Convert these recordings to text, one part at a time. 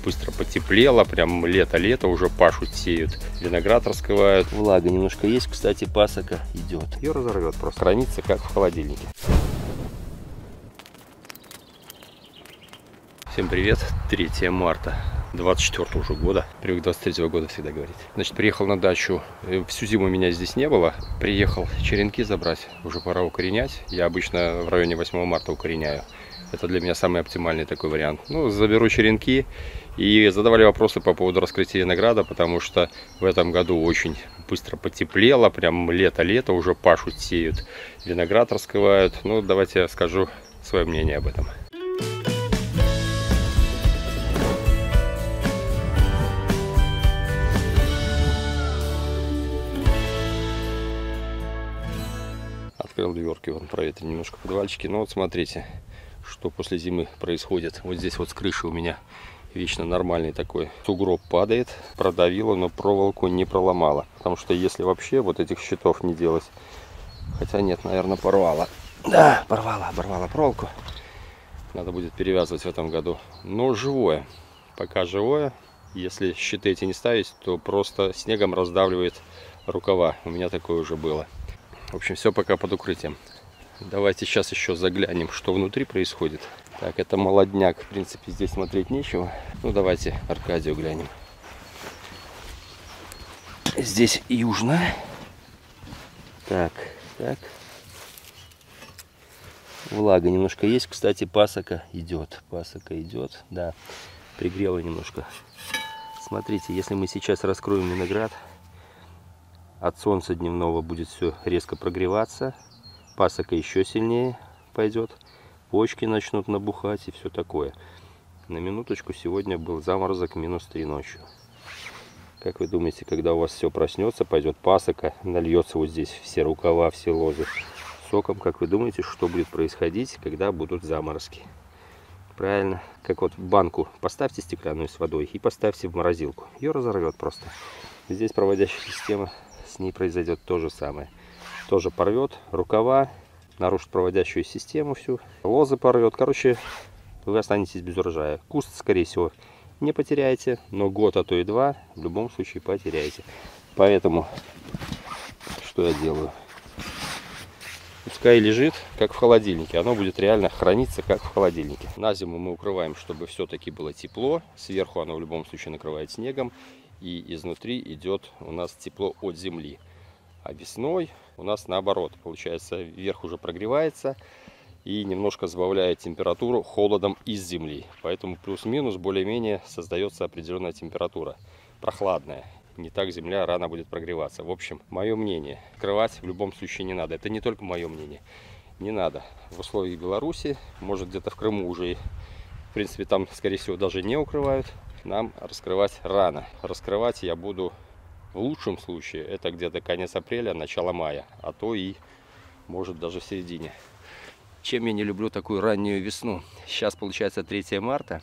быстро потеплело, прям лето-лето, уже пашут, сеют, виноград раскрывают. Влага немножко есть, кстати, пасока идет. Ее разорвет просто, хранится как в холодильнике. Всем привет, 3 марта 24 уже года. Привык 23 года всегда говорить. Значит, приехал на дачу. Всю зиму меня здесь не было. Приехал черенки забрать. Уже пора укоренять. Я обычно в районе 8 марта укореняю. Это для меня самый оптимальный такой вариант. Ну, заберу черенки. И задавали вопросы по поводу раскрытия винограда, потому что в этом году очень быстро потеплело. Прям лето-лето, уже пашут, сеют, виноград раскрывают. Ну, давайте я скажу свое мнение об этом. Открыл дверки, вон проветрил немножко подвальчики. Но вот смотрите, что после зимы происходит. Вот здесь вот с крыши у меня вечно нормальный такой сугроб падает. Продавило, но проволоку не проломало. Потому что если вообще вот этих щитов не делать... Хотя нет, наверное, порвало. Да, оборвала проволоку. Надо будет перевязывать в этом году. Но живое. Пока живое. Если щиты эти не ставить, то просто снегом раздавливает рукава. У меня такое уже было. В общем, все пока под укрытием. Давайте сейчас еще заглянем, что внутри происходит. Так, это молодняк. В принципе, здесь смотреть нечего. Ну, давайте Аркадию глянем. Здесь южно. Так. Влага немножко есть. Кстати, пасока идет. Да, пригрела немножко. Смотрите, если мы сейчас раскроем виноград, от солнца дневного будет все резко прогреваться. Пасока еще сильнее пойдет. Почки начнут набухать и все такое. На минуточку, сегодня был заморозок -3 ночью. Как вы думаете, когда у вас все проснется, пойдет пасока, нальется вот здесь все рукава, все лозы соком, как вы думаете, что будет происходить, когда будут заморозки? Правильно, как вот банку поставьте стеклянную с водой и поставьте в морозилку. Ее разорвет просто. Здесь проводящая система, с ней произойдет то же самое. Тоже порвет рукава, нарушит проводящую систему всю, лозы порвет. Короче, вы останетесь без урожая. Куст, скорее всего, не потеряете, но год, а то и 2 в любом случае потеряете. Поэтому, что я делаю? Пускай лежит, как в холодильнике. Оно будет реально храниться, как в холодильнике. На зиму мы укрываем, чтобы все-таки было тепло. Сверху оно в любом случае накрывает снегом. И изнутри идет у нас тепло от земли. А весной у нас наоборот. Получается, верх уже прогревается и немножко сбавляет температуру холодом из земли. Поэтому плюс-минус более-менее создается определенная температура. Прохладная. Не так земля рано будет прогреваться. В общем, мое мнение. Открывать в любом случае не надо. Это не только мое мнение. Не надо. В условиях Беларуси, может где-то в Крыму уже, в принципе, там, скорее всего, даже не укрывают. Нам раскрывать рано. Раскрывать я буду в лучшем случае. Это где-то конец апреля, начало мая. А то и может даже в середине. Чем я не люблю такую раннюю весну? Сейчас получается 3 марта.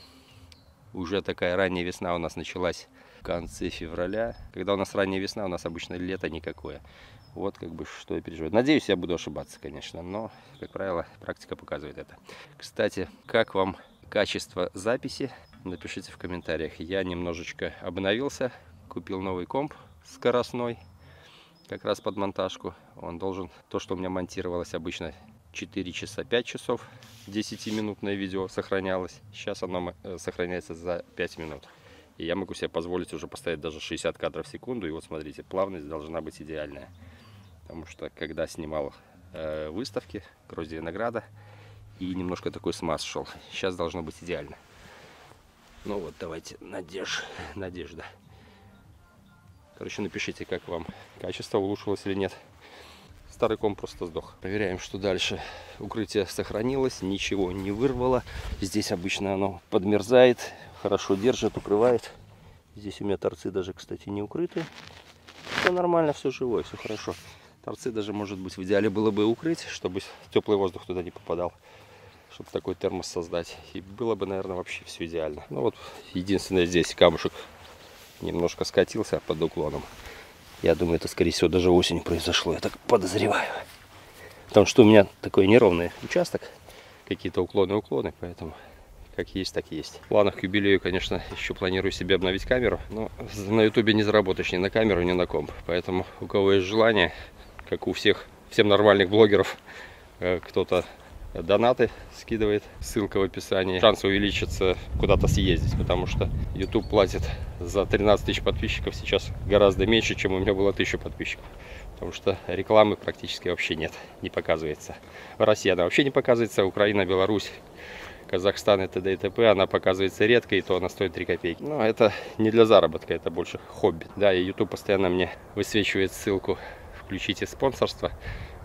Уже такая ранняя весна у нас началась в конце февраля. Когда у нас ранняя весна, у нас обычно лето никакое. Вот как бы что я переживаю. Надеюсь, я буду ошибаться, конечно. Но, как правило, практика показывает это. Кстати, как вам качество записи? Напишите в комментариях. Я немножечко обновился. Купил новый комп скоростной. Как раз под монтажку. Он должен... То, что у меня монтировалось обычно 4 часа, 5 часов. 10-минутное видео сохранялось. Сейчас оно сохраняется за 5 минут. И я могу себе позволить уже поставить даже 60 кадров в секунду. И вот смотрите, плавность должна быть идеальная. Потому что когда снимал выставки грозди винограда, и немножко такой смаз шел. Сейчас должно быть идеально. Ну вот, давайте, надежда. Короче, напишите, как вам качество улучшилось или нет. Старый комп просто сдох. Проверяем, что дальше. Укрытие сохранилось, ничего не вырвало. Здесь обычно оно подмерзает, хорошо держит, укрывает. Здесь у меня торцы даже, кстати, не укрыты. Все нормально, все живое, все хорошо. Торцы даже, может быть, в идеале было бы укрыть, чтобы теплый воздух туда не попадал. Чтобы такой термос создать. И было бы, наверное, вообще все идеально. Ну вот, единственное, здесь камушек немножко скатился под уклоном. Я думаю, это, скорее всего, даже осенью произошло. Я так подозреваю. Потому что у меня такой неровный участок. Какие-то уклоны, поэтому как есть, так есть. В планах к юбилею, конечно, еще планирую себе обновить камеру, но на ютубе не заработаешь ни на камеру, ни на комп. Поэтому у кого есть желание, как у всем нормальных блогеров, кто-то донаты скидывает, ссылка в описании. Шанс увеличится, куда-то съездить, потому что YouTube платит за 13 тысяч подписчиков сейчас гораздо меньше, чем у меня было 1000 подписчиков. Потому что рекламы практически вообще нет, не показывается. В России она вообще не показывается, Украина, Беларусь, Казахстан и т.д. и т.п. она показывается редко, и то она стоит 3 копейки. Но это не для заработка, это больше хобби. Да, и YouTube постоянно мне высвечивает ссылку «Включите спонсорство».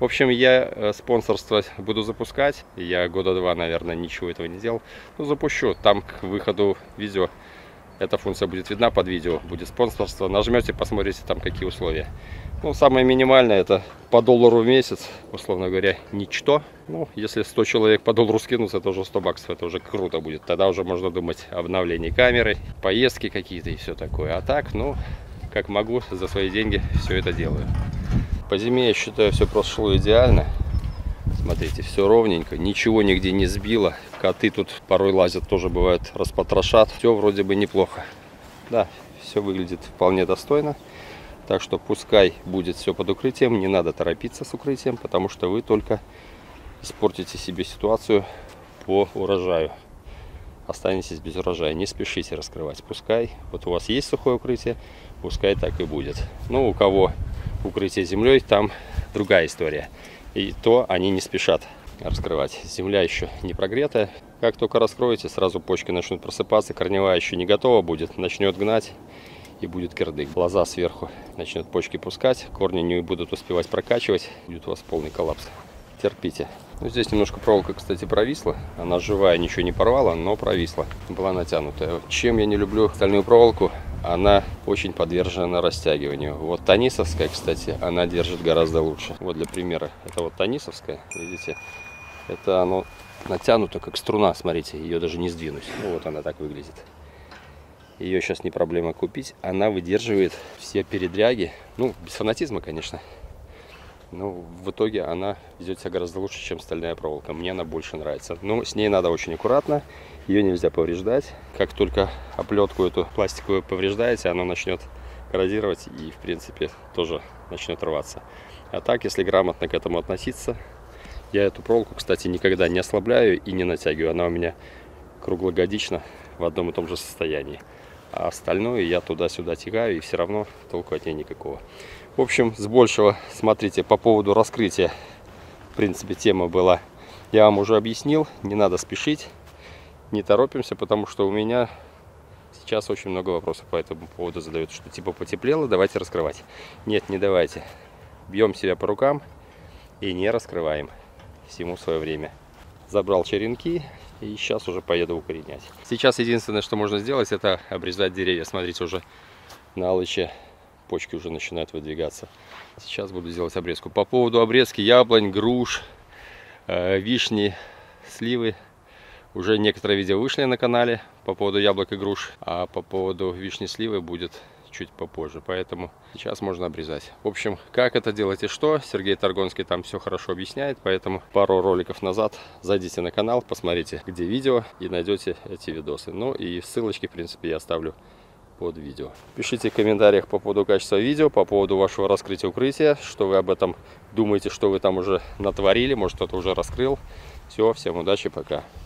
В общем, я спонсорство буду запускать. Я года 2, наверное, ничего этого не делал. Но запущу. Там к выходу видео эта функция будет видна под видео. Будет спонсорство. Нажмете, посмотрите там какие условия. Ну, самое минимальное это по $1 в месяц. Условно говоря, ничто. Ну, если 100 человек по $1 скинутся, это уже 100 баксов. Это уже круто будет. Тогда уже можно думать о обновлении камеры, поездки какие-то и все такое. А так, ну, как могу, за свои деньги все это делаю. По зиме, я считаю, все прошло идеально. Смотрите, все ровненько, ничего нигде не сбило. Коты тут порой лазят, тоже бывает, распотрошат. Все вроде бы неплохо. Да, все выглядит вполне достойно. Так что пускай будет все под укрытием. Не надо торопиться с укрытием, потому что вы только испортите себе ситуацию по урожаю. Останетесь без урожая. Не спешите раскрывать. Пускай, вот у вас есть сухое укрытие, пускай так и будет. Ну, у кого укрытие землей, там другая история. И то они не спешат раскрывать. Земля еще не прогретая. Как только раскроете, сразу почки начнут просыпаться. Корневая еще не готова будет, начнет гнать и будет кирдык. Лоза сверху начнет почки пускать, корни не будут успевать прокачивать. Будет у вас полный коллапс. Терпите. Ну, здесь немножко проволока, кстати, провисла. Она живая, ничего не порвала, но провисла. Была натянутая. Чем я не люблю стальную проволоку? Она очень подвержена растягиванию. Вот тонисовская, кстати, она держит гораздо лучше. Вот для примера. Это вот тонисовская, видите? Это оно натянуто как струна, смотрите. Ее даже не сдвинуть. Ну, вот она так выглядит. Ее сейчас не проблема купить. Она выдерживает все передряги. Ну, без фанатизма, конечно. Но в итоге она ведет себя гораздо лучше, чем стальная проволока. Мне она больше нравится. Но с ней надо очень аккуратно. Ее нельзя повреждать. Как только оплетку эту пластиковую повреждаете, она начнет коррозировать и, в принципе, тоже начнет рваться. А так, если грамотно к этому относиться, я эту проволоку, кстати, никогда не ослабляю и не натягиваю. Она у меня круглогодично в одном и том же состоянии. А остальное я туда-сюда тягаю, и все равно толку от нее никакого. В общем, с большего, смотрите, по поводу раскрытия, в принципе, тема была. Я вам уже объяснил, не надо спешить, не торопимся, потому что у меня сейчас очень много вопросов по этому поводу задают, что типа потеплело, давайте раскрывать. Нет, не давайте. Бьем себя по рукам и не раскрываем. Всему свое время. Забрал черенки и сейчас уже поеду укоренять. Сейчас единственное, что можно сделать, это обрезать деревья. Смотрите, уже на алыче почки уже начинают выдвигаться. Сейчас буду делать обрезку. По поводу обрезки яблонь, груш, вишни, сливы. Уже некоторые видео вышли на канале по поводу яблок и груш. А по поводу вишни, сливы будет чуть попозже. Поэтому сейчас можно обрезать. В общем, как это делать и что, Сергей Таргонский там все хорошо объясняет. Поэтому пару роликов назад зайдите на канал, посмотрите, где видео, и найдете эти видосы. Ну и ссылочки, в принципе, я оставлю под видео. Пишите в комментариях по поводу качества видео, по поводу вашего раскрытия укрытия, что вы об этом думаете, что вы там уже натворили, может кто-то уже раскрыл. Все, всем удачи, пока.